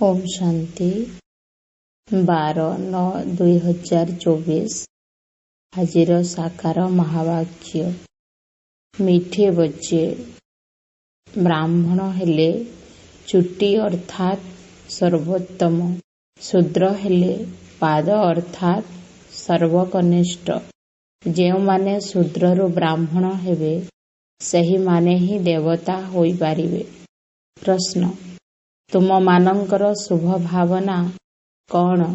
ओम शांति 12/9/2024। ଆଜିର ସାକାର ମହାବାକ୍ୟ। ମିଠେ ବଜେ ବ୍ରାହ୍ମଣ ହେଲେ ଚୁଟି ଅର୍ଥାତ୍ ସର୍ବୋତ୍ତମ, ଶୂଦ୍ର ହେଲେ ପାଦ ଅର୍ଥାତ୍ ସର୍ବକନିଷ୍ଠ। ଯେଉଁମାନେ ଶୂଦ୍ରରୁ ବ୍ରାହ୍ମଣ ହେବେ ସେହିମାନେ ହିଁ ଦେବତା ହୋଇପାରିବେ। ପ୍ରଶ୍ନ: ତୁମମାନଙ୍କର ଶୁଭ ଭାବନା କ'ଣ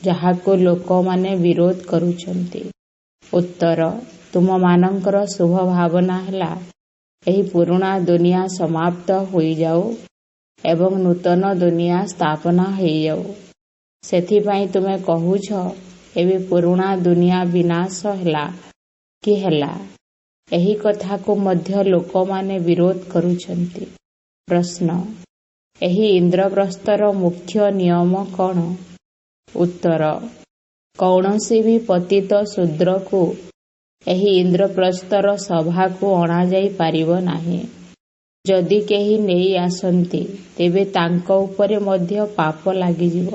ଯାହାକୁ ଲୋକମାନେ ବିରୋଧ କରୁଛନ୍ତି? ଉତ୍ତର: ତୁମମାନଙ୍କର ଶୁଭ ଭାବନା ହେଲା ଏହି ପୁରୁଣା ଦୁନିଆ ସମାପ୍ତ ହୋଇଯାଉ ଏବଂ ନୂତନ ଦୁନିଆ ସ୍ଥାପନା ହୋଇଯାଉ। ସେଥିପାଇଁ ତୁମେ କହୁଛ ଏବେ ପୁରୁଣା ଦୁନିଆ ବିନାଶ ହେଲା କି ହେଲା। ଏହି କଥାକୁ ମଧ୍ୟ ଲୋକମାନେ ବିରୋଧ କରୁଛନ୍ତି। ପ୍ରଶ୍ନ: ଏହି ଇନ୍ଦ୍ରପ୍ରସ୍ଥର ମୁଖ୍ୟ ନିୟମ କ'ଣ? ଉତ୍ତର: କୌଣସି ବି ପତିତ ଶୂଦ୍ରକୁ ଏହି ଇନ୍ଦ୍ରପ୍ରସ୍ଥର ସଭାକୁ ଅଣାଯାଇ ପାରିବ ନାହିଁ। ଯଦି କେହି ନେଇ ଆସନ୍ତି ତେବେ ତାଙ୍କ ଉପରେ ମଧ୍ୟ ପାପ ଲାଗିଯିବ।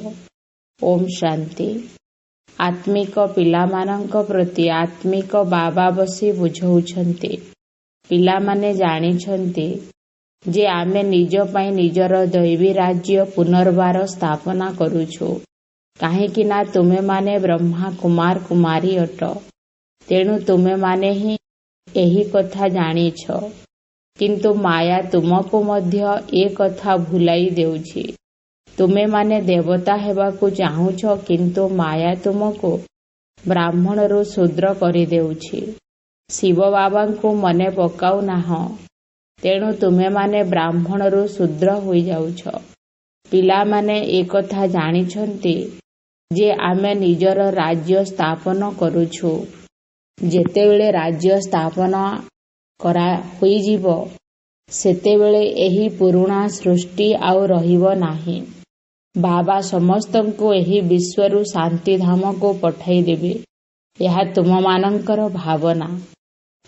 ଓମ୍ ଶାନ୍ତି। ଆତ୍ମିକ ପିଲାମାନଙ୍କ ପ୍ରତି ଆତ୍ମିକ ବାବା ବସି ବୁଝାଉଛନ୍ତି। ପିଲାମାନେ ଜାଣିଛନ୍ତି ଯେ ଆମେ ନିଜ ପାଇଁ ନିଜର ଦୈବୀ ରାଜ୍ୟ ପୁନର୍ବାର ସ୍ଥାପନା କରୁଛୁ, କାହିଁକି ନା ତୁମେମାନେ ବ୍ରହ୍ମା କୁମାର କୁମାରୀ ଅଟ। ତେଣୁ ତୁମେମାନେ ହିଁ ଏହି କଥା ଜାଣିଛ। କିନ୍ତୁ ମାୟା ତୁମକୁ ମଧ୍ୟ ଏ କଥା ଭୁଲାଇ ଦେଉଛି। ତୁମେମାନେ ଦେବତା ହେବାକୁ ଚାହୁଁଛ, କିନ୍ତୁ ମାୟା ତୁମକୁ ବ୍ରାହ୍ମଣରୁ ଶୂଦ୍ର କରିଦେଉଛି। ଶିବ ବାବାଙ୍କୁ ମନେ ପକାଉନାହଁ, ତେଣୁ ତୁମେମାନେ ବ୍ରାହ୍ମଣରୁ ଶୂଦ୍ର ହୋଇଯାଉଛ। ପିଲାମାନେ ଏକଥା ଜାଣିଛନ୍ତି ଯେ ଆମେ ନିଜର ରାଜ୍ୟ ସ୍ଥାପନ କରୁଛୁ। ଯେତେବେଳେ ରାଜ୍ୟ ସ୍ଥାପନ କରା ହୋଇଯିବ ସେତେବେଳେ ଏହି ପୁରୁଣା ସୃଷ୍ଟି ଆଉ ରହିବ ନାହିଁ। ବାବା ସମସ୍ତଙ୍କୁ ଏହି ବିଶ୍ୱରୁ ଶାନ୍ତିଧାମକୁ ପଠାଇଦେବେ। ଏହା ତୁମମାନଙ୍କର ଭାବନା।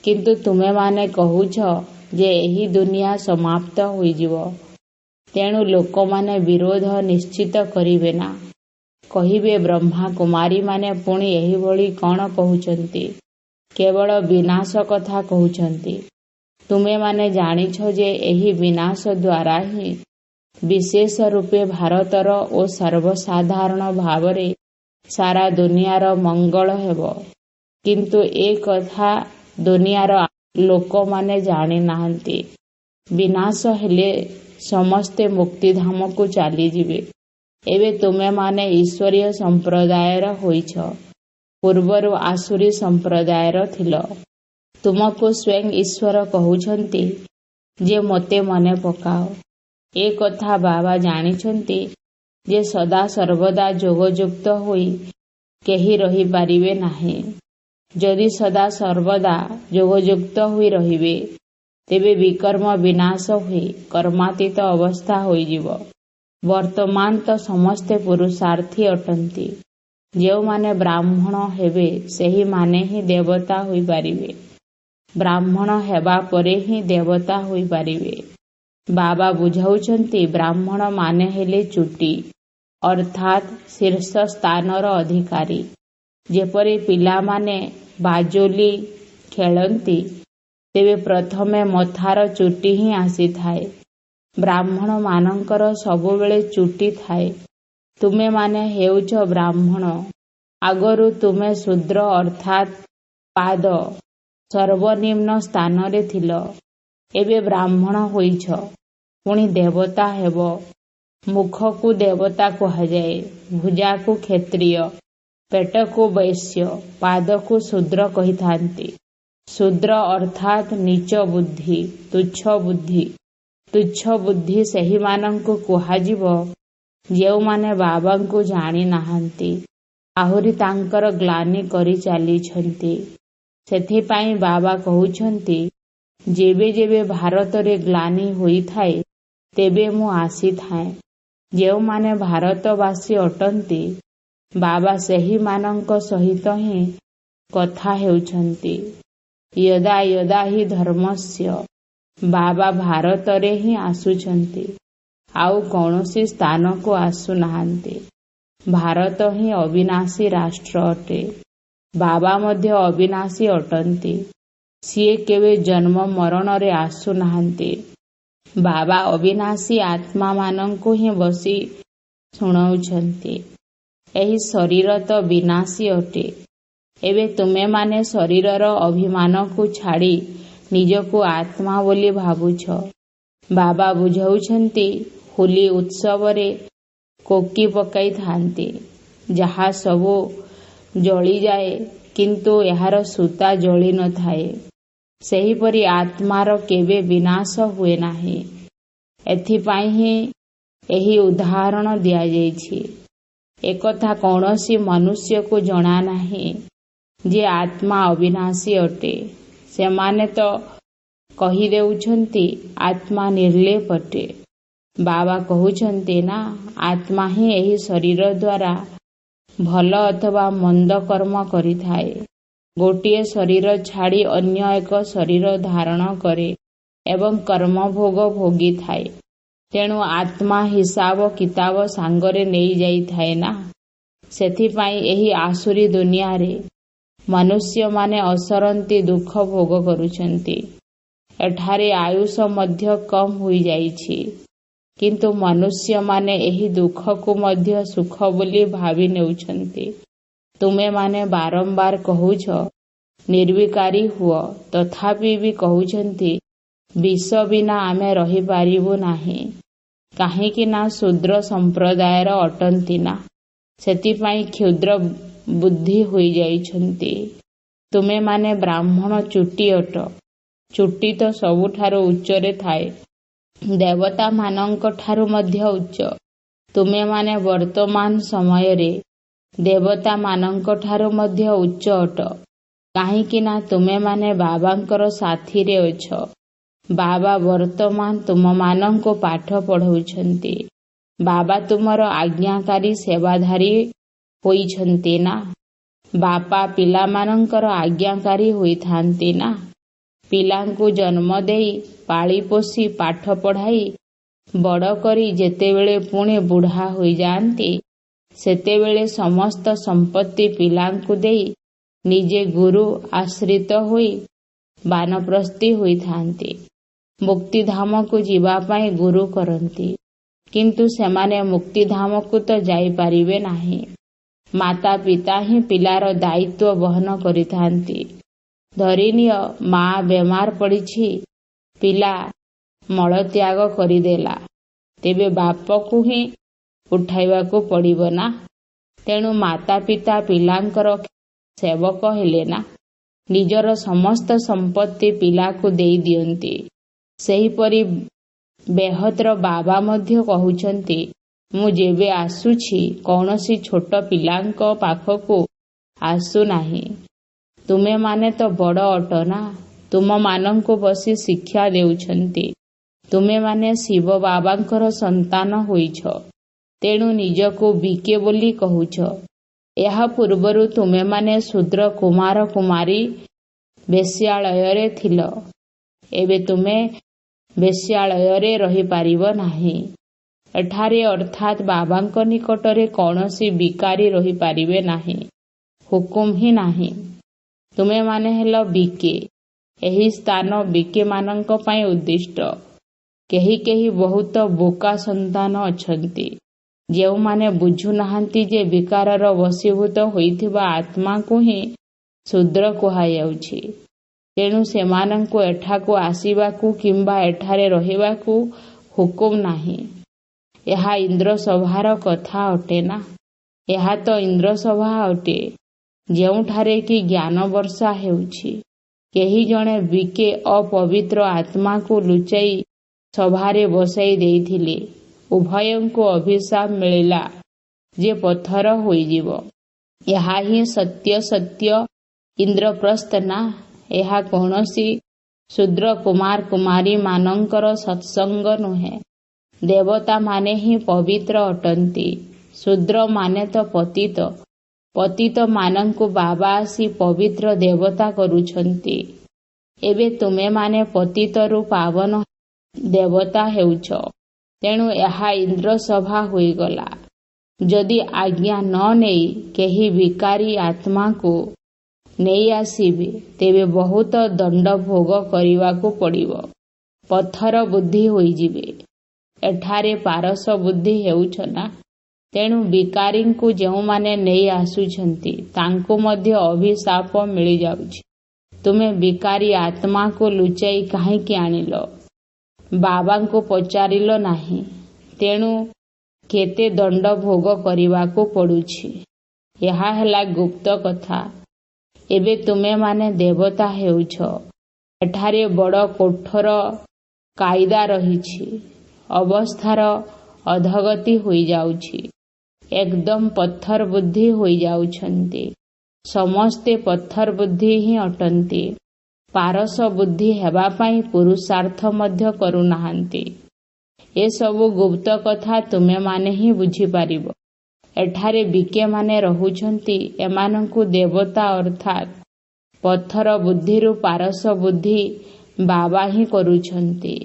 କିନ୍ତୁ ତୁମେମାନେ କହୁଛ ଯେ ଏହି ଦୁନିଆ ସମାପ୍ତ ହୋଇଯିବ। ତେଣୁ ଲୋକମାନେ ବିରୋଧ ନିଶ୍ଚିତ କରିବେ ନା। କହିବେ ବ୍ରହ୍ମା କୁମାରୀମାନେ ପୁଣି ଏହିଭଳି କ'ଣ କହୁଛନ୍ତି, କେବଳ ବିନାଶ କଥା କହୁଛନ୍ତି। ତୁମେମାନେ ଜାଣିଛ ଯେ ଏହି ବିନାଶ ଦ୍ୱାରା ହିଁ ବିଶେଷ ରୂପେ ଭାରତର ଓ ସର୍ବସାଧାରଣ ଭାବରେ ସାରା ଦୁନିଆର ମଙ୍ଗଳ ହେବ। କିନ୍ତୁ ଏ କଥା ଦୁନିଆର ଲୋକମାନେ ଜାଣିନାହାନ୍ତି। ବିନାଶ ହେଲେ ସମସ୍ତେ ମୁକ୍ତିଧାମକୁ ଚାଲିଯିବେ। ଏବେ ତୁମେମାନେ ଈଶ୍ୱରୀୟ ସମ୍ପ୍ରଦାୟର ହୋଇଛ, ପୂର୍ବରୁ ଆସୁରୀ ସମ୍ପ୍ରଦାୟର ଥିଲ। ତୁମକୁ ସ୍ୱୟଂ ଈଶ୍ୱର କହୁଛନ୍ତି ଯେ ମୋତେ ମନେ ପକାଅ। ଏ କଥା ବାବା ଜାଣିଛନ୍ତି ଯେ ସଦା ସର୍ବଦା ଯୋଗଯୁକ୍ତ ହୋଇ କେହି ରହିପାରିବେ ନାହିଁ। ଯଦି ସଦା ସର୍ବଦା ଯୋଗଯୁକ୍ତ ହୋଇ ରହିବେ ତେବେ ବିକର୍ମ ବିନାଶ ହୋଇ କର୍ମାତୀତ ଅବସ୍ଥା ହୋଇଯିବ। ବର୍ତ୍ତମାନ ତ ସମସ୍ତେ ପୁରୁଷାର୍ଥୀ ଅଟନ୍ତି। ଯେଉଁମାନେ ବ୍ରାହ୍ମଣ ହେବେ ସେହିମାନେ ହିଁ ଦେବତା ହୋଇପାରିବେ। ବ୍ରାହ୍ମଣ ହେବା ପରେ ହିଁ ଦେବତା ହୋଇପାରିବେ। ବାବା ବୁଝାଉଛନ୍ତି ବ୍ରାହ୍ମଣ ମାନେ ହେଲେ ଚୁଟି ଅର୍ଥାତ୍ ଶୀର୍ଷ ସ୍ଥାନର ଅଧିକାରୀ। ଯେପରି ପିଲାମାନେ ବାଜୁଲି ଖେଳନ୍ତି ତେବେ ପ୍ରଥମେ ମଥାର ଚୁଟି ହିଁ ଆସିଥାଏ। ବ୍ରାହ୍ମଣ ମାନଙ୍କର ସବୁବେଳେ ଚୁଟି ଥାଏ। ତୁମେମାନେ ହେଉଛ ବ୍ରାହ୍ମଣ। ଆଗରୁ ତୁମେ ଶୂଦ୍ର ଅର୍ଥାତ୍ ପାଦ ସର୍ବନିମ୍ନ ସ୍ଥାନରେ ଥିଲ। ଏବେ ବ୍ରାହ୍ମଣ ହୋଇଛ, ପୁଣି ଦେବତା ହେବ। ମୁଖକୁ ଦେବତା କୁହାଯାଏ, ଭୁଜାକୁ କ୍ଷତ୍ରିୟ, ପେଟକୁ ବୈଶ୍ୟ, ପାଦକୁ ଶୂଦ୍ର କହିଥାନ୍ତି। ଶୂଦ୍ର ଅର୍ଥାତ୍ ନୀଚ ବୁଦ୍ଧି, ତୁଚ୍ଛ ବୁଦ୍ଧି। ତୁଚ୍ଛ ବୁଦ୍ଧି ସେହିମାନଙ୍କୁ କୁହାଯିବ ଯେଉଁମାନେ ବାବାଙ୍କୁ ଜାଣିନାହାନ୍ତି, ଆହୁରି ତାଙ୍କର ଗ୍ଲାନି କରି ଚାଲିଛନ୍ତି। ସେଥିପାଇଁ ବାବା କହୁଛନ୍ତି ଯେବେ ଯେବେ ଭାରତରେ ଗ୍ଲାନି ହୋଇଥାଏ ତେବେ ମୁଁ ଆସିଥାଏ। ଯେଉଁମାନେ ଭାରତବାସୀ ଅଟନ୍ତି ବାବା ସେହିମାନଙ୍କ ସହିତ ହିଁ କଥା ହେଉଛନ୍ତି। ୟଦା ୟଦା ହି ଧର୍ମସ୍ୟ, ବାବା ଭାରତରେ ହିଁ ଆସୁଛନ୍ତି। ଆଉ କୌଣସି ସ୍ଥାନକୁ ଆସୁନାହାନ୍ତି। ଭାରତ ହିଁ ଅବିନାଶୀ ରାଷ୍ଟ୍ର ଅଟେ। ବାବା ମଧ୍ୟ ଅବିନାଶୀ ଅଟନ୍ତି। ସିଏ କେବେ ଜନ୍ମ ମରଣରେ ଆସୁନାହାନ୍ତି। ବାବା ଅବିନାଶୀ ଆତ୍ମାମାନଙ୍କୁ ହିଁ ବସି ଶୁଣାଉଛନ୍ତି। ଏହି ଶରୀର ତ ବିନାଶୀ ଅଟେ। ଏବେ ତୁମେମାନେ ଶରୀରର ଅଭିମାନକୁ ଛାଡ଼ି ନିଜକୁ ଆତ୍ମା ବୋଲି ଭାବୁଛ। ବାବା ବୁଝାଉଛନ୍ତି, ହୋଲି ଉତ୍ସବରେ କୋକି ପକାଇଥାନ୍ତି, ଯାହା ସବୁ ଜଳିଯାଏ, କିନ୍ତୁ ଏହାର ସୂତା ଜଳି ନଥାଏ। ସେହିପରି ଆତ୍ମାର କେବେ ବିନାଶ ହୁଏ ନାହିଁ। ଏଥିପାଇଁ ହିଁ ଏହି ଉଦାହରଣ ଦିଆଯାଇଛି। ଏକଥା କୌଣସି ମନୁଷ୍ୟକୁ ଜଣା ନାହିଁ ଯେ ଆତ୍ମା ଅବିନାଶୀ ଅଟେ। ସେମାନେ ତ କହିଦେଉଛନ୍ତି ଆତ୍ମା ନିର୍ଲେପ ଅଟେ। ବାବା କହୁଛନ୍ତି ନା, ଆତ୍ମା ହିଁ ଏହି ଶରୀର ଦ୍ୱାରା ଭଲ ଅଥବା ମନ୍ଦ କର୍ମ କରିଥାଏ। ଗୋଟିଏ ଶରୀର ଛାଡ଼ି ଅନ୍ୟ ଏକ ଶରୀର ଧାରଣ କରେ ଏବଂ କର୍ମଭୋଗ ଭୋଗିଥାଏ। ତେଣୁ ଆତ୍ମା ହିସାବ କିତାବ ସାଙ୍ଗରେ ନେଇଯାଇଥାଏ ନା। ସେଥିପାଇଁ ଏହି ଆସୁରୀ ଦୁନିଆରେ ମନୁଷ୍ୟମାନେ ଅସରନ୍ତି ଦୁଃଖ ଭୋଗ କରୁଛନ୍ତି। ଏଠାରେ ଆୟୁଷ ମଧ୍ୟ କମ୍ ହୋଇଯାଇଛି, କିନ୍ତୁ ମନୁଷ୍ୟମାନେ ଏହି ଦୁଃଖକୁ ମଧ୍ୟ ସୁଖ ବୋଲି ଭାବି ନେଉଛନ୍ତି। ତୁମେମାନେ ବାରମ୍ବାର କହୁଛ ନିର୍ବିକାରୀ ହୁଅ, ତଥାପି ବି କହୁଛନ୍ତି ବିଷ ବିନା ଆମେ ରହିପାରିବୁ ନାହିଁ। କାହିଁକି ନା ଶୂଦ୍ର ସମ୍ପ୍ରଦାୟର ଅଟନ୍ତି ନା, ସେଥିପାଇଁ କ୍ଷୁଦ୍ର ବୁଦ୍ଧି ହୋଇଯାଇଛନ୍ତି। ତୁମେମାନେ ବ୍ରାହ୍ମଣ ଚୁଟି ଅଟ। ଚୁଟି ତ ସବୁଠାରୁ ଉଚ୍ଚରେ ଥାଏ, ଦେବତାମାନଙ୍କ ଠାରୁ ମଧ୍ୟ ଉଚ୍ଚ। ତୁମେମାନେ ବର୍ତ୍ତମାନ ସମୟରେ ଦେବତାମାନଙ୍କ ଠାରୁ ମଧ୍ୟ ଉଚ୍ଚ ଅଟ। କାହିଁକି ନା ତୁମେମାନେ ବାବାଙ୍କର ସାଥିରେ ଅଛ। ବାବା ବର୍ତ୍ତମାନ ତୁମମାନଙ୍କୁ ପାଠ ପଢ଼ାଉଛନ୍ତି। ବାବା ତୁମର ଆଜ୍ଞାକାରୀ ସେବାଧାରୀ ହୋଇଛନ୍ତି ନା। ବାପା ପିଲାମାନଙ୍କର ଆଜ୍ଞାକାରୀ ହୋଇଥାନ୍ତି ନା। ପିଲାଙ୍କୁ ଜନ୍ମ ଦେଇ ପାଳି ପୋଷି ପାଠ ପଢ଼ାଇ ବଡ଼ କରି ଯେତେବେଳେ ପୁଣି ବୁଢ଼ା ହୋଇଯାଆନ୍ତି, ସେତେବେଳେ ସମସ୍ତ ସମ୍ପତ୍ତି ପିଲାଙ୍କୁ ଦେଇ ନିଜେ ଗୁରୁ ଆଶ୍ରିତ ହୋଇ ବାନପ୍ରସ୍ଥୀ ହୋଇଥାନ୍ତି। ମୁକ୍ତିଧାମକୁ ଯିବା ପାଇଁ ଗୁରୁ କରନ୍ତି, କିନ୍ତୁ ସେମାନେ ମୁକ୍ତିଧାମକୁ ତ ଯାଇପାରିବେ ନାହିଁ। ମାତା ପିତା ହିଁ ପିଲାର ଦାୟିତ୍ୱ ବହନ କରିଥାନ୍ତି। ଧରିନିଅ ମା ବେମାର ପଡ଼ିଛି, ପିଲା ମଳତ୍ୟାଗ କରିଦେଲା, ତେବେ ବାପକୁ ହିଁ ଉଠାଇବାକୁ ପଡ଼ିବ ନା। ତେଣୁ ମାତା ପିତା ପିଲାଙ୍କର ସେବକ ହେଲେ ନା। ନିଜର ସମସ୍ତ ସମ୍ପତ୍ତି ପିଲାକୁ ଦେଇ ଦିଅନ୍ତି। ସେହିପରି ବେହତ୍ର ବାବା ମଧ୍ୟ କହୁଛନ୍ତି, ମୁଁ ଯେବେ ଆସୁଛି କୌଣସି ଛୋଟ ପିଲାଙ୍କ ପାଖକୁ ଆସୁନାହିଁ। ତୁମେମାନେ ତ ବଡ଼ ଅଟ ନା। ତୁମମାନଙ୍କୁ ବସି ଶିକ୍ଷା ଦେଉଛନ୍ତି। ତୁମେମାନେ ଶିବ ବାବାଙ୍କର ସନ୍ତାନ ହୋଇଛ, ତେଣୁ ନିଜକୁ ବିକେ ବୋଲି କହୁଛ। ଏହା ପୂର୍ବରୁ ତୁମେମାନେ ଶୂଦ୍ର କୁମାର କୁମାରୀ ବେଶ୍ୟାଳୟରେ ଥିଲ। ଏବେ ତୁମେ ବେଶ୍ୟାଳୟରେ ରହିପାରିବ ନାହିଁ। ଏଠାରେ ଅର୍ଥାତ୍ ବାବାଙ୍କ ନିକଟରେ କୌଣସି ବିକାରୀ ରହିପାରିବେ ନାହିଁ। ହୁକୁମ ହିଁ ନାହିଁ। ତୁମେମାନେ ହେଲ ବିକେ। ଏହି ସ୍ଥାନ ବିକେମାନଙ୍କ ପାଇଁ ଉଦ୍ଦିଷ୍ଟ। କେହି କେହି ବହୁତ ବୋକା ସନ୍ତାନ ଅଛନ୍ତି, ଯେଉଁମାନେ ବୁଝୁନାହାନ୍ତି ଯେ ବିକାରର ବଶୀଭୂତ ହୋଇଥିବା ଆତ୍ମାକୁ ହିଁ ଶୂଦ୍ର କୁହାଯାଉଛି। ତେଣୁ ସେମାନଙ୍କୁ ଏଠାକୁ ଆସିବାକୁ କିମ୍ବା ଏଠାରେ ରହିବାକୁ ହୁକୁମ ନାହିଁ। ଏହା ଇନ୍ଦ୍ରସଭାର କଥା ଅଟେ ନା। ଏହା ତ ଇନ୍ଦ୍ରସଭା ଅଟେ, ଯେଉଁଠାରେ କି ଜ୍ଞାନ ବର୍ଷା ହେଉଛି। କେହି ଜଣେ ବିକେ ଅପବିତ୍ର ଆତ୍ମାକୁ ଲୁଚାଇ ସଭାରେ ବସାଇ ଦେଇଥିଲେ। ଉଭୟଙ୍କୁ ଅଭିଶାପ ମିଳିଲା ଯେ ପଥର ହୋଇଯିବ। ଏହା ହିଁ ସତ୍ୟ ସତ୍ୟ ଇନ୍ଦ୍ରପ୍ରସ୍ଥ ନା। ଏହା କୌଣସି ଶୂଦ୍ର କୁମାର କୁମାରୀ ମାନଙ୍କର ସତ୍ସଙ୍ଗ ନୁହେଁ। ଦେବତାମାନେ ହିଁ ପବିତ୍ର ଅଟନ୍ତି। ଶୂଦ୍ରମାନେ ତ ପତିତ। ପତିତମାନଙ୍କୁ ବାବା ଆସି ପବିତ୍ର ଦେବତା କରୁଛନ୍ତି। ଏବେ ତୁମେମାନେ ପତିତରୁ ପାବନ ଦେବତା ହେଉଛ। ତେଣୁ ଏହା ଇନ୍ଦ୍ରସଭା ହୋଇଗଲା। ଯଦି ଆଜ୍ଞା ନ ନେଇ କେହି ବିକାରୀ ଆତ୍ମାକୁ ନେଇ ଆସିବେ ତେବେ ବହୁତ ଦଣ୍ଡ ଭୋଗ କରିବାକୁ ପଡ଼ିବ। ପଥର ବୁଦ୍ଧି ହୋଇଯିବେ। ଏଠାରେ ପାରସ ବୁଦ୍ଧି ହେଉଛ ନା? ତେଣୁ ବିକାରୀଙ୍କୁ ଯେଉଁମାନେ ନେଇ ଆସୁଛନ୍ତି ତାଙ୍କୁ ମଧ୍ୟ ଅଭିଶାପ ମିଳିଯାଉଛି। ତୁମେ ବିକାରୀ ଆତ୍ମାକୁ ଲୁଚାଇ କାହିଁକି ଆଣିଲ? ବାବାଙ୍କୁ ପଚାରିଲ ନାହିଁ। ତେଣୁ କେତେ ଦଣ୍ଡ ଭୋଗ କରିବାକୁ ପଡ଼ୁଛି। ଏହା ହେଲା ଗୁପ୍ତ କଥା। ଏବେ ତୁମେମାନେ ଦେବତା ହେଉଛ। ଏଠାରେ ବଡ଼ କଠୋର କାଇଦା ରହିଛି। ଅବସ୍ଥାର ଅଧୋଗତି ହୋଇଯାଉଛି। ଏକଦମ ପଥର ବୁଦ୍ଧି ହୋଇଯାଉଛନ୍ତି। ସମସ୍ତେ ପଥର ବୁଦ୍ଧି ହିଁ ଅଟନ୍ତି। ପାରସ ବୁଦ୍ଧି ହେବା ପାଇଁ ପୁରୁଷାର୍ଥ ମଧ୍ୟ କରୁନାହାନ୍ତି। ଏସବୁ ଗୁପ୍ତ କଥା ତୁମେମାନେ ହିଁ ବୁଝିପାରିବ। ଏଠାରେ ବିକେମାନେ ରହୁଛନ୍ତି। ଏମାନଙ୍କୁ ଦେବତା ଅର୍ଥାତ୍ ପଥର ବୁଦ୍ଧିରୁ ପାରସ ବୁଦ୍ଧି ବାବା ହିଁ କରୁଛନ୍ତି।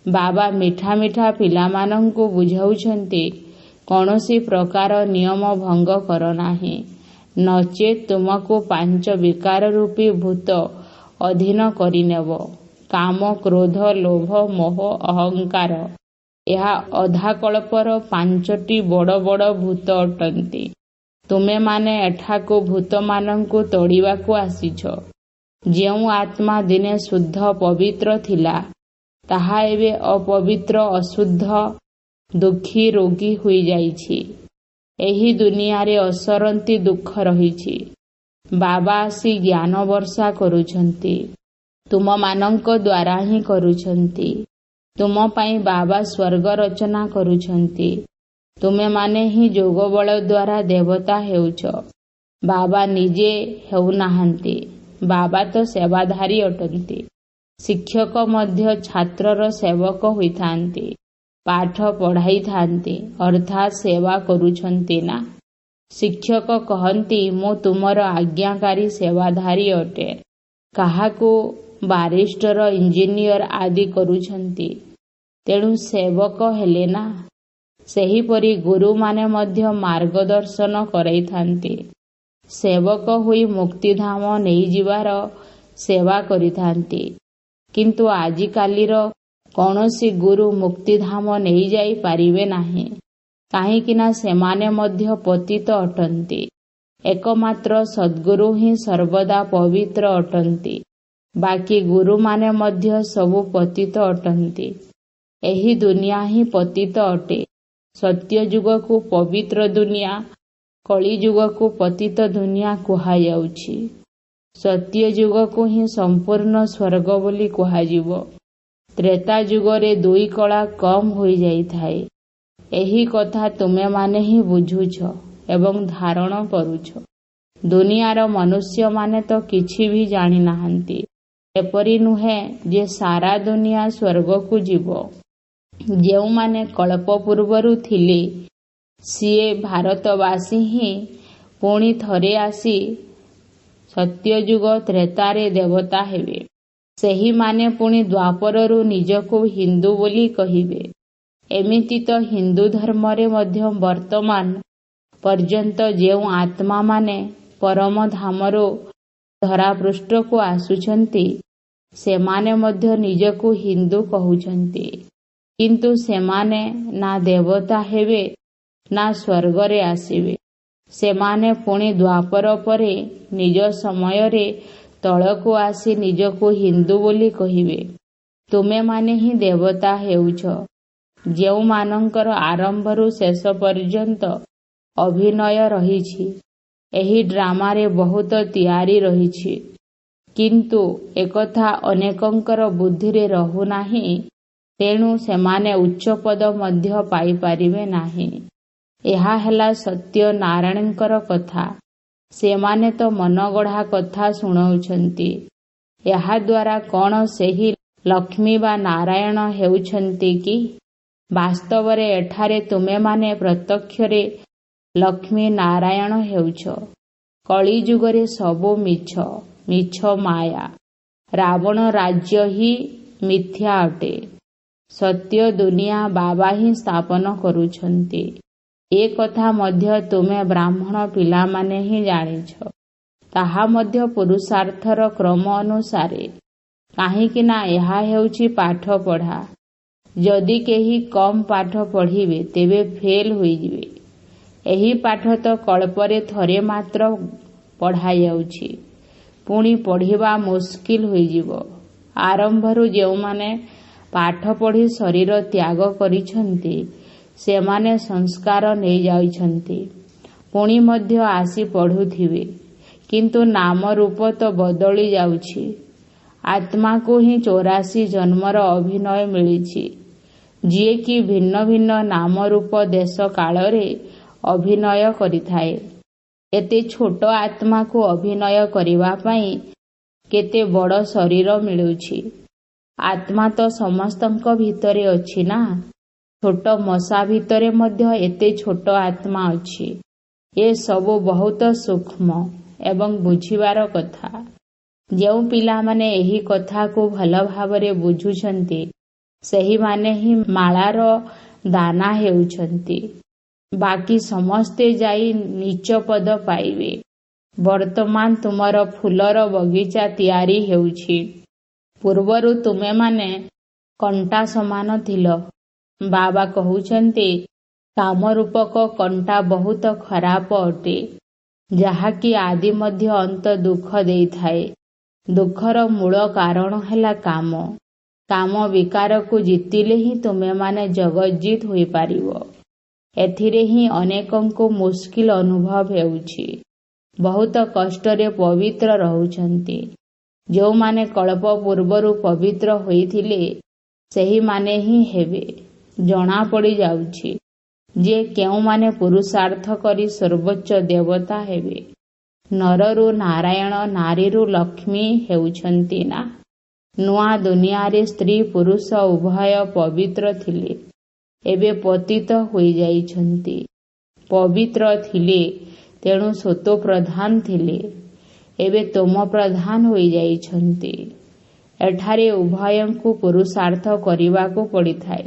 ବାବା ମିଠା ମିଠା ପିଲାମାନଙ୍କୁ ବୁଝାଉଛନ୍ତି, କୌଣସି ପ୍ରକାର ନିୟମ ଭଙ୍ଗ କର ନାହିଁ, ନଚେତ୍ ତୁମକୁ 5 ବିକାର ରୂପୀ ଭୂତ ଅଧୀନ କରିନେବ। କାମ, କ୍ରୋଧ, ଲୋଭ, ମୋହ, ଅହଙ୍କାର ଏହା ଅଧାକଳ୍ପର 5ଟି ବଡ଼ ବଡ଼ ଭୂତ ଅଟନ୍ତି। ତୁମେମାନେ ଏଠାକୁ ଭୂତମାନଙ୍କୁ ତଡ଼ିବାକୁ ଆସିଛ। ଯେଉଁ ଆତ୍ମା ଦିନେ ଶୁଦ୍ଧ ପବିତ୍ର ଥିଲା ତାହା ଏବେ ଅପବିତ୍ର, ଅଶୁଦ୍ଧ, ଦୁଃଖୀ, ରୋଗୀ ହୋଇଯାଇଛି। ଏହି ଦୁନିଆରେ ଅସରନ୍ତି ଦୁଃଖ ରହିଛି। ବାବା ଆସି ଜ୍ଞାନ ବର୍ଷା କରୁଛନ୍ତି। ତୁମମାନଙ୍କ ଦ୍ୱାରା ହିଁ କରୁଛନ୍ତି। ତୁମ ପାଇଁ ବାବା ସ୍ୱର୍ଗ ରଚନା କରୁଛନ୍ତି। ତୁମେମାନେ ହିଁ ଯୋଗବଳ ଦ୍ୱାରା ଦେବତା ହେଉଛ। ବାବା ନିଜେ ହେଉନାହାନ୍ତି। ବାବା ତ ସେବାଧାରୀ ଅଟନ୍ତି। ଶିକ୍ଷକ ମଧ୍ୟ ଛାତ୍ରର ସେବକ ହୋଇଥାନ୍ତି। ପାଠ ପଢ଼ାଇଥାନ୍ତି ଅର୍ଥାତ୍ ସେବା କରୁଛନ୍ତି ନା? ଶିକ୍ଷକ କହନ୍ତି, ମୁଁ ତୁମର ଆଜ୍ଞାକାରୀ ସେବାଧାରୀ ଅଟେ। କାହାକୁ ବାରିଷ୍ଟର, ଇଞ୍ଜିନିୟର ଆଦି କରୁଛନ୍ତି। ତେଣୁ ସେବକ ହେଲେ ନା? ସେହିପରି ଗୁରୁମାନେ ମଧ୍ୟ ମାର୍ଗଦର୍ଶନ କରାଇଥାନ୍ତି। ସେବକ ହୋଇ ମୁକ୍ତିଧାମ ନେଇଯିବାର ସେବା କରିଥାନ୍ତି। କିନ୍ତୁ ଆଜିକାଲିର କୌଣସି ଗୁରୁ ମୁକ୍ତିଧାମ ନେଇଯାଇ ପାରିବେ ନାହିଁ। କାହିଁକିନା ସେମାନେ ମଧ୍ୟ ପତିତ ଅଟନ୍ତି। ଏକମାତ୍ର ସଦ୍ଗୁରୁ ହିଁ ସର୍ବଦା ପବିତ୍ର ଅଟନ୍ତି। ବାକି ଗୁରୁମାନେ ମଧ୍ୟ ସବୁ ପତିତ ଅଟନ୍ତି। ଏହି ଦୁନିଆ ହିଁ ପତିତ ଅଟେ। ସତ୍ୟଯୁଗକୁ ପବିତ୍ର ଦୁନିଆ, କଳିଯୁଗକୁ ପତିତ ଦୁନିଆ କୁହାଯାଉଛି। ସତ୍ୟଯୁଗକୁ ହିଁ ସମ୍ପୂର୍ଣ୍ଣ ସ୍ୱର୍ଗ ବୋଲି କୁହାଯିବ। ତ୍ରେତା ଯୁଗରେ 2 କଳା କମ୍ ହୋଇଯାଇଥାଏ। ଏହି କଥା ତୁମେମାନେ ହିଁ ବୁଝୁଛ ଏବଂ ଧାରଣ କରୁଛ। ଦୁନିଆର ମନୁଷ୍ୟମାନେ ତ କିଛି ବି ଜାଣିନାହାନ୍ତି। ଏପରି ନୁହେଁ ଯେ ସାରା ଦୁନିଆ ସ୍ୱର୍ଗକୁ ଯିବ। ଯେଉଁମାନେ କଳ୍ପ ପୂର୍ବରୁ ଥିଲେ ସିଏ ଭାରତବାସୀ ହିଁ ପୁଣି ଥରେ ଆସି ସତ୍ୟଯୁଗ ତ୍ରେତାରେ ଦେବତା ହେବେ। ସେହିମାନେ ପୁଣି ଦ୍ୱାପରରୁ ନିଜକୁ ହିନ୍ଦୁ ବୋଲି କହିବେ। ଏମିତି ତ ହିନ୍ଦୁ ଧର୍ମରେ ମଧ୍ୟ ବର୍ତ୍ତମାନ ପର୍ଯ୍ୟନ୍ତ ଯେଉଁ ଆତ୍ମାମାନେ ପରମଧାମରୁ ଧରାପୃଷ୍ଠକୁ ଆସୁଛନ୍ତି ସେମାନେ ମଧ୍ୟ ନିଜକୁ ହିନ୍ଦୁ କହୁଛନ୍ତି। କିନ୍ତୁ ସେମାନେ ନା ଦେବତା ହେବେ ନା ସ୍ୱର୍ଗରେ ଆସିବେ। ସେମାନେ ପୁଣି ଦ୍ୱାପର ପରେ ନିଜ ସମୟରେ ତଳକୁ ଆସି ନିଜକୁ ହିନ୍ଦୁ ବୋଲି କହିବେ। ତୁମେମାନେ ହିଁ ଦେବତା ହେଉଛ, ଯେଉଁମାନଙ୍କର ଆରମ୍ଭରୁ ଶେଷ ପର୍ଯ୍ୟନ୍ତ ଅଭିନୟ ରହିଛି। ଏହି ଡ୍ରାମାରେ ବହୁତ ତିଆରି ରହିଛି। କିନ୍ତୁ ଏକଥା ଅନେକଙ୍କର ବୁଦ୍ଧିରେ ରହୁନାହିଁ। ତେଣୁ ସେମାନେ ଉଚ୍ଚ ପଦ ମଧ୍ୟ ପାଇପାରିବେ ନାହିଁ। ଏହା ହେଲା ସତ୍ୟନାରାୟଣଙ୍କର କଥା। ସେମାନେ ତ ମନଗଢ଼ା କଥା ଶୁଣାଉଛନ୍ତି। ଏହାଦ୍ୱାରା କ'ଣ ସେହି ଲକ୍ଷ୍ମୀ ବା ନାରାୟଣ ହେଉଛନ୍ତି କି? ବାସ୍ତବରେ ଏଠାରେ ତୁମେମାନେ ପ୍ରତ୍ୟକ୍ଷରେ ଲକ୍ଷ୍ମୀ ନାରାୟଣ ହେଉଛ। କଳିଯୁଗରେ ସବୁ ମିଛ, ମିଛ ମାୟା। ରାବଣ ରାଜ୍ୟ ହିଁ ମିଥ୍ୟା ଅଟେ। ସତ୍ୟ ଦୁନିଆ ବାବା ହିଁ ସ୍ଥାପନ କରୁଛନ୍ତି। ଏ କଥା ମଧ୍ୟ ତୁମେ ବ୍ରାହ୍ମଣ ପିଲାମାନେ ହିଁ ଜାଣିଛ। ତାହା ମଧ୍ୟ ପୁରୁଷାର୍ଥର କ୍ରମ ଅନୁସାରେ, କାହିଁକି ନା ଏହା ହେଉଛି ପାଠ ପଢ଼ା। ଯଦି କେହି କମ୍ ପାଠ ପଢ଼ିବେ ତେବେ ଫେଲ୍ ହୋଇଯିବେ। ଏହି ପାଠ ତ କଳ୍ପରେ ଥରେ ମାତ୍ର ପଢ଼ାଯାଉଛି, ପୁଣି ପଢ଼ିବା ମୁସ୍କିଲ ହୋଇଯିବ। ଆରମ୍ଭରୁ ଯେଉଁମାନେ ପାଠ ପଢ଼ି ଶରୀର ତ୍ୟାଗ କରିଛନ୍ତି ସେମାନେ ସଂସ୍କାର ନେଇଯାଇଛନ୍ତି, ପୁଣି ମଧ୍ୟ ଆସି ପଢ଼ୁଥିବେ, କିନ୍ତୁ ନାମ ରୂପ ତ ବଦଳି ଯାଉଛି। ଆତ୍ମାକୁ ହିଁ 84 ଜନ୍ମର ଅଭିନୟ ମିଳିଛି, ଯିଏକି ଭିନ୍ନ ଭିନ୍ନ ନାମ ରୂପ ଦେଶ କାଳରେ ଅଭିନୟ କରିଥାଏ। ଏତେ ଛୋଟ ଆତ୍ମାକୁ ଅଭିନୟ କରିବା ପାଇଁ କେତେ ବଡ଼ ଶରୀର ମିଳୁଛି। ଆତ୍ମା ତ ସମସ୍ତଙ୍କ ଭିତରେ ଅଛି ନା। ଛୋଟ ମଶା ଭିତରେ ମଧ୍ୟ ଏତେ ଛୋଟ ଆତ୍ମା ଅଛି। ଏ ସବୁ ବହୁତ ସୂକ୍ଷ୍ମ ଏବଂ ବୁଝିବାର କଥା। ଯେଉଁ ପିଲାମାନେ ଏହି କଥାକୁ ଭଲ ଭାବରେ ବୁଝୁଛନ୍ତି ସେହିମାନେ ହିଁ ମାଳାର ଦାନା ହେଉଛନ୍ତି। ବାକି ସମସ୍ତେ ଯାଇ ନୀଚ ପଦ ପାଇବେ। ବର୍ତ୍ତମାନ ତୁମର ଫୁଲର ବଗିଚା ତିଆରି ହେଉଛି। ପୂର୍ବରୁ ତୁମେମାନେ କଣ୍ଟା ସମାନ ଥିଲ। ବାବା କହୁଛନ୍ତି କାମରୂପକ କଣ୍ଟା ବହୁତ ଖରାପ ଅଟେ, ଯାହାକି ଆଦି ମଧ୍ୟ ଅନ୍ତ ଦୁଃଖ ଦେଇଥାଏ। ଦୁଃଖର ମୂଳ କାରଣ ହେଲା କାମ। କାମ ବିକାରକୁ ଜିତିଲେ ହିଁ ତୁମେମାନେ ଜଗଜ୍ଜିତ ହୋଇପାରିବ। ଏଥିରେ ହିଁ ଅନେକଙ୍କୁ ମୁସ୍କିଲ ଅନୁଭବ ହେଉଛି। ବହୁତ କଷ୍ଟରେ ପବିତ୍ର ରହୁଛନ୍ତି। ଯେଉଁମାନେ କଳ୍ପ ପୂର୍ବରୁ ପବିତ୍ର ହୋଇଥିଲେ ସେହିମାନେ ହିଁ ହେବେ। ଜଣାପଡ଼ିଯାଉଛି ଯେ କେଉଁମାନେ ପୁରୁଷାର୍ଥ କରି ସର୍ବୋଚ୍ଚ ଦେବତା ହେବେ। ନରରୁ ନାରାୟଣ, ନାରୀରୁ ଲକ୍ଷ୍ମୀ ହେଉଛନ୍ତି ନା। ନୂଆ ଦୁନିଆରେ ସ୍ତ୍ରୀ ପୁରୁଷ ଉଭୟ ପବିତ୍ର ଥିଲେ, ଏବେ ପତିତ ହୋଇଯାଇଛନ୍ତି। ପବିତ୍ର ଥିଲେ ତେଣୁ ସତ୍ତ୍ୱ ପ୍ରଧାନ ଥିଲେ, ଏବେ ତମ ପ୍ରଧାନ ହୋଇଯାଇଛନ୍ତି। ଏଠାରେ ଉଭୟଙ୍କୁ ପୁରୁଷାର୍ଥ କରିବାକୁ ପଡ଼ିଥାଏ।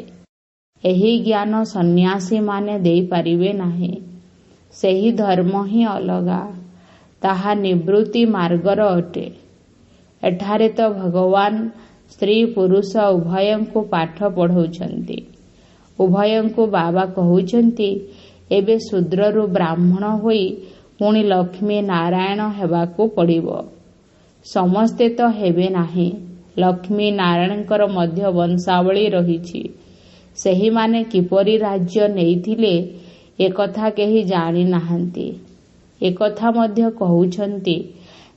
ଏହି ଜ୍ଞାନ ସନ୍ନ୍ୟାସୀମାନେ ଦେଇପାରିବେ ନାହିଁ। ସେହି ଧର୍ମ ହିଁ ଅଲଗା, ତାହା ନିବୃତ୍ତି ମାର୍ଗର ଅଟେ। ଏଠାରେ ତ ଭଗବାନ ସ୍ତ୍ରୀ ପୁରୁଷ ଉଭୟଙ୍କୁ ପାଠ ପଢ଼ାଉଛନ୍ତି। ଉଭୟଙ୍କୁ ବାବା କହୁଛନ୍ତି ଏବେ ଶୂଦ୍ରରୁ ବ୍ରାହ୍ମଣ ହୋଇ ପୁଣି ଲକ୍ଷ୍ମୀ ନାରାୟଣ ହେବାକୁ ପଡ଼ିବ। ସମସ୍ତେ ତ ହେବେ ନାହିଁ। ଲକ୍ଷ୍ମୀ ନାରାୟଣଙ୍କର ମଧ୍ୟ ବଂଶାବଳୀ ରହିଛି। ସେହିମାନେ କିପରି ରାଜ୍ୟ ନେଇଥିଲେ ଏକଥା କେହି ଜାଣିନାହାନ୍ତି। ଏକଥା ମଧ୍ୟ କହୁଛନ୍ତି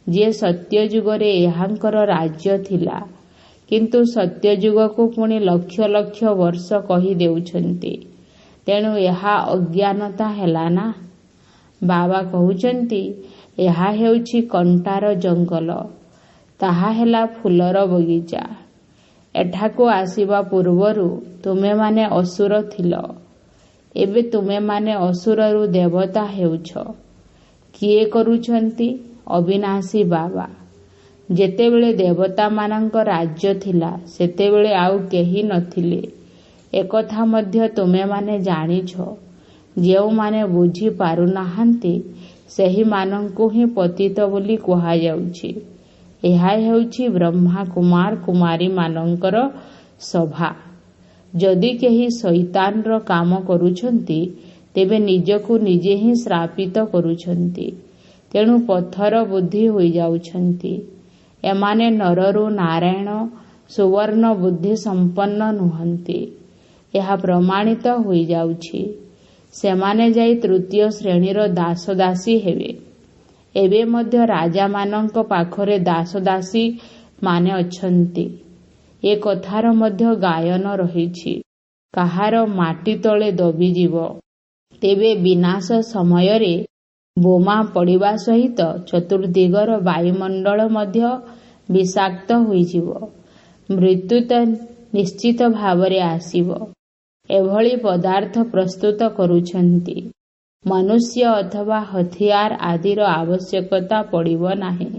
ଯେ ସତ୍ୟଯୁଗରେ ଏହାଙ୍କର ରାଜ୍ୟ ଥିଲା, କିନ୍ତୁ ସତ୍ୟଯୁଗକୁ ପୁଣି ଲକ୍ଷ ଲକ୍ଷ ବର୍ଷ କହିଦେଉଛନ୍ତି। ତେଣୁ ଏହା ଅଜ୍ଞାନତା ହେଲା ନା। ବାବା କହୁଛନ୍ତି ଏହା ହେଉଛି କଣ୍ଟାର ଜଙ୍ଗଲ, ତାହା ହେଲା ଫୁଲର ବଗିଚା। ଏଠାକୁ ଆସିବା ପୂର୍ବରୁ ତୁମେମାନେ ଅସୁର ଥିଲ, ଏବେ ତୁମେମାନେ ଅସୁରରୁ ଦେବତା ହେଉଛ। କିଏ କରୁଛନ୍ତି? ଅବିନାଶୀ ବାବା। ଯେତେବେଳେ ଦେବତାମାନଙ୍କ ରାଜ୍ୟ ଥିଲା ସେତେବେଳେ ଆଉ କେହି ନଥିଲେ। ଏକଥା ମଧ୍ୟ ତୁମେମାନେ ଜାଣିଛ। ଯେଉଁମାନେ ବୁଝି ପାରୁନାହାନ୍ତି ସେହିମାନଙ୍କୁ ହିଁ ପତିତ ବୋଲି କୁହାଯାଉଛି। ଏହା ହେଉଛି ବ୍ରହ୍ମା କୁମାର କୁମାରୀମାନଙ୍କର ସଭା। ଯଦି କେହି ଶୈତାନର କାମ କରୁଛନ୍ତି ତେବେ ନିଜକୁ ନିଜେ ହିଁ ଶ୍ରାପିତ କରୁଛନ୍ତି। ତେଣୁ ପଥର ବୁଦ୍ଧି ହୋଇଯାଉଛନ୍ତି। ଏମାନେ ନରରୁ ନାରାୟଣ ସୁବର୍ଣ୍ଣ ବୁଦ୍ଧି ସମ୍ପନ୍ନ ନୁହନ୍ତି। ଏହା ପ୍ରମାଣିତ ହୋଇଯାଉଛି। ସେମାନେ ଯାଇ ତୃତୀୟ ଶ୍ରେଣୀର ଦାସ ଦାସୀ ହେବେ। ଏବେ ମଧ୍ୟ ରାଜାମାନଙ୍କ ପାଖରେ ଦାସ ଦାସୀ ମାନେ ଅଛନ୍ତି। ଏ କଥାର ମଧ୍ୟ ଗାୟନ ରହିଛି। କାହାର ମାଟି ତଳେ ଦବିଯିବ ତେବେ ବିନାଶ ସମୟରେ ବୋମା ପଡ଼ିବା ସହିତ ଚତୁର୍ଦିଗର ବାୟୁମଣ୍ଡଳ ମଧ୍ୟ ବିଷାକ୍ତ ହୋଇଯିବ। ମୃତ୍ୟୁ ତ ନିଶ୍ଚିତ ଭାବରେ ଆସିବ। ଏଭଳି ପଦାର୍ଥ ପ୍ରସ୍ତୁତ କରୁଛନ୍ତି। ମନୁଷ୍ୟ ଅଥବା ହତିଆର ଆଦିର ଆବଶ୍ୟକତା ପଡ଼ିବ ନାହିଁ।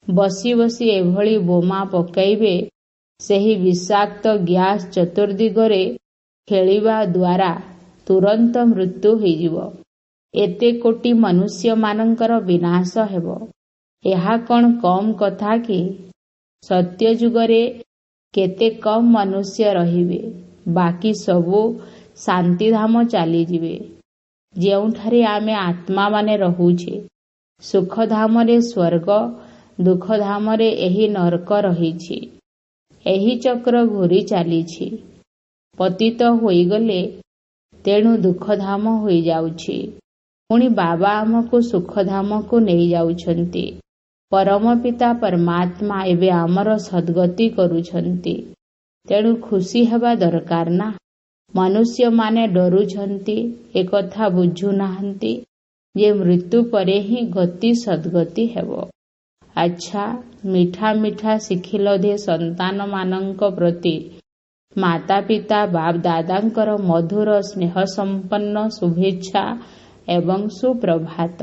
ବସି ବସି ଏଭଳି ବୋମା ପକାଇବେ ସେହି ବିଷାକ୍ତ ଗ୍ୟାସ୍ ଚତୁର୍ଦିଗରେ ଖେଳିବା ଦ୍ୱାରା ତୁରନ୍ତ ମୃତ୍ୟୁ ହୋଇଯିବ। ଏତେ କୋଟି ମନୁଷ୍ୟମାନଙ୍କର ବିନାଶ ହେବ। ଏହା କ'ଣ କମ୍ କଥା କି? ସତ୍ୟ ଯୁଗରେ କେତେ କମ୍ ମନୁଷ୍ୟ ରହିବେ। ବାକି ସବୁ ଶାନ୍ତିଧାମ ଚାଲିଯିବେ, ଯେଉଁଠାରେ ଆମେ ଆତ୍ମାମାନେ ରହୁଛେ। ସୁଖଧାମରେ ସ୍ୱର୍ଗ, ଦୁଃଖଧାମରେ ଏହି ନର୍କ ରହିଛି। ଏହି ଚକ୍ର ଘୂରି ଚାଲିଛି। ପତିତ ହୋଇଗଲେ ତେଣୁ ଦୁଃଖଧାମ ହୋଇଯାଉଛି। ପୁଣି ବାବା ଆମକୁ ସୁଖଧାମକୁ ନେଇଯାଉଛନ୍ତି। ପରମ ପିତା ପରମାତ୍ମା ଏବେ ଆମର ସଦ୍ଗତି କରୁଛନ୍ତି। ତେଣୁ ଖୁସି ହେବା ଦରକାର ନା। ମନୁଷ୍ୟମାନେ ଡରୁଛନ୍ତି, ଏକଥା ବୁଝୁନାହାନ୍ତି ଯେ ମୃତ୍ୟୁ ପରେ ହିଁ ଗତି ସଦ୍ଗତି ହେବ। ଆଚ୍ଛା, ମିଠା ମିଠା ଶିଖିଲଧେ ସନ୍ତାନମାନଙ୍କ ପ୍ରତି ମାତା ପିତା ବାପ ଦାଦାଙ୍କର ମଧୁର ସ୍ନେହ ସମ୍ପନ୍ନ ଶୁଭେଚ୍ଛା ଏବଂ ସୁପ୍ରଭାତ।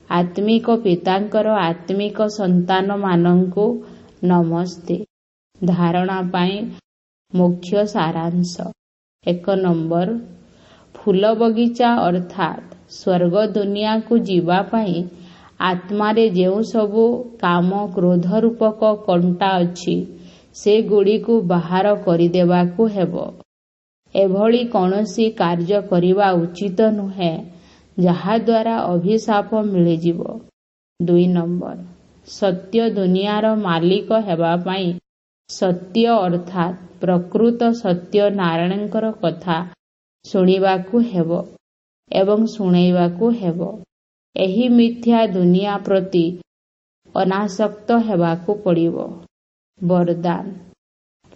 ଆତ୍ମିକ ପିତାଙ୍କର ଆତ୍ମିକ ସନ୍ତାନମାନଙ୍କୁ ନମସ୍ତେ। ଧାରଣା ପାଇଁ ମୁଖ୍ୟ ସାରାଂଶ। 1 ନମ୍ବର, ଫୁଲ ବଗିଚା ଅର୍ଥାତ୍ ସ୍ୱର୍ଗ ଦୁନିଆକୁ ଯିବା ପାଇଁ ଆତ୍ମାରେ ଯେଉଁ ସବୁ କାମ କ୍ରୋଧ ରୂପକ କଣ୍ଟା ଅଛି, ସେଗୁଡ଼ିକୁ ବାହାର କରିଦେବାକୁ ହେବ। ଏଭଳି କୌଣସି କାର୍ଯ୍ୟ କରିବା ଉଚିତ ନୁହେଁ ଯାହାଦ୍ୱାରା ଅଭିଶାପ ମିଳିଯିବ। 2 ନମ୍ବର, ସତ୍ୟ ଦୁନିଆର ମାଲିକ ହେବା ପାଇଁ ସତ୍ୟ ଅର୍ଥାତ୍ ପ୍ରକୃତ ସତ୍ୟ ନାରାୟଣଙ୍କର କଥା ଶୁଣିବାକୁ ହେବ ଏବଂ ଶୁଣେଇବାକୁ ହେବ। ଏହି ମିଥ୍ୟା ଦୁନିଆ ପ୍ରତି ଅନାସକ୍ତ ହେବାକୁ ପଡ଼ିବ। ବରଦାନ,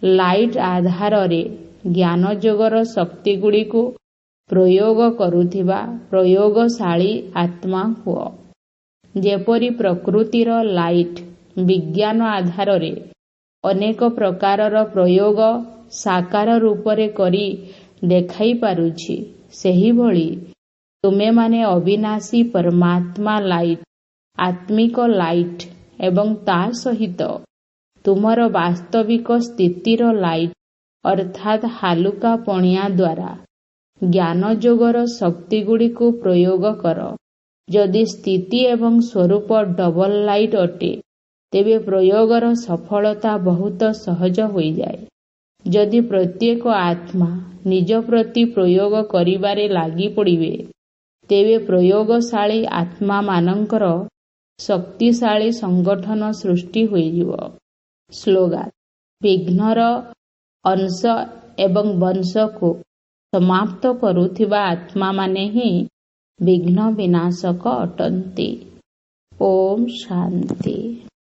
ଲାଇଟ୍ ଆଧାରରେ ଜ୍ଞାନ ଯୋଗର ଶକ୍ତିଗୁଡ଼ିକୁ ପ୍ରୟୋଗ କରୁଥିବା ପ୍ରୟୋଗଶାଳୀ ଆତ୍ମା ହୁଅ। ଯେପରି ପ୍ରକୃତିର ଲାଇଟ୍ ବିଜ୍ଞାନ ଆଧାରରେ ଅନେକ ପ୍ରକାରର ପ୍ରୟୋଗ ସାକାର ରୂପରେ କରି ଦେଖାଇ ପାରୁଛି, ସେହିଭଳି ତୁମେମାନେ ଅବିନାଶୀ ପରମାତ୍ମା ଲାଇଟ୍, ଆତ୍ମିକ ଲାଇଟ୍ ଏବଂ ତା ସହିତ ତୁମର ବାସ୍ତବିକ ସ୍ଥିତିର ଲାଇଟ୍ ଅର୍ଥାତ୍ ହାଲୁକା ପଣିଆ ଦ୍ୱାରା ଜ୍ଞାନ ଯୋଗର ଶକ୍ତିଗୁଡ଼ିକୁ ପ୍ରୟୋଗ କର। ଯଦି ସ୍ଥିତି ଏବଂ ସ୍ୱରୂପ ଡବଲ ଲାଇଟ୍ ଅଟେ, ତେବେ ପ୍ରୟୋଗର ସଫଳତା ବହୁତ ସହଜ ହୋଇଯାଏ। ଯଦି ପ୍ରତ୍ୟେକ ଆତ୍ମା ନିଜ ପ୍ରତି ପ୍ରୟୋଗ କରିବାରେ ଲାଗି ପଡ଼ିବେ, ତେବେ ପ୍ରୟୋଗଶାଳୀ ଆତ୍ମାମାନଙ୍କର ଶକ୍ତିଶାଳୀ ସଂଗଠନ ସୃଷ୍ଟି ହୋଇଯିବ। ସ୍ଲୋଗାନ, ବିଘ୍ନର ଅଂଶ ଏବଂ ବଂଶକୁ ସମାପ୍ତ କରୁଥିବା ଆତ୍ମାମାନେ ହିଁ ବିଘ୍ନ ବିନାଶକ ଅଟନ୍ତି। ଓମ୍ ଶାନ୍ତି।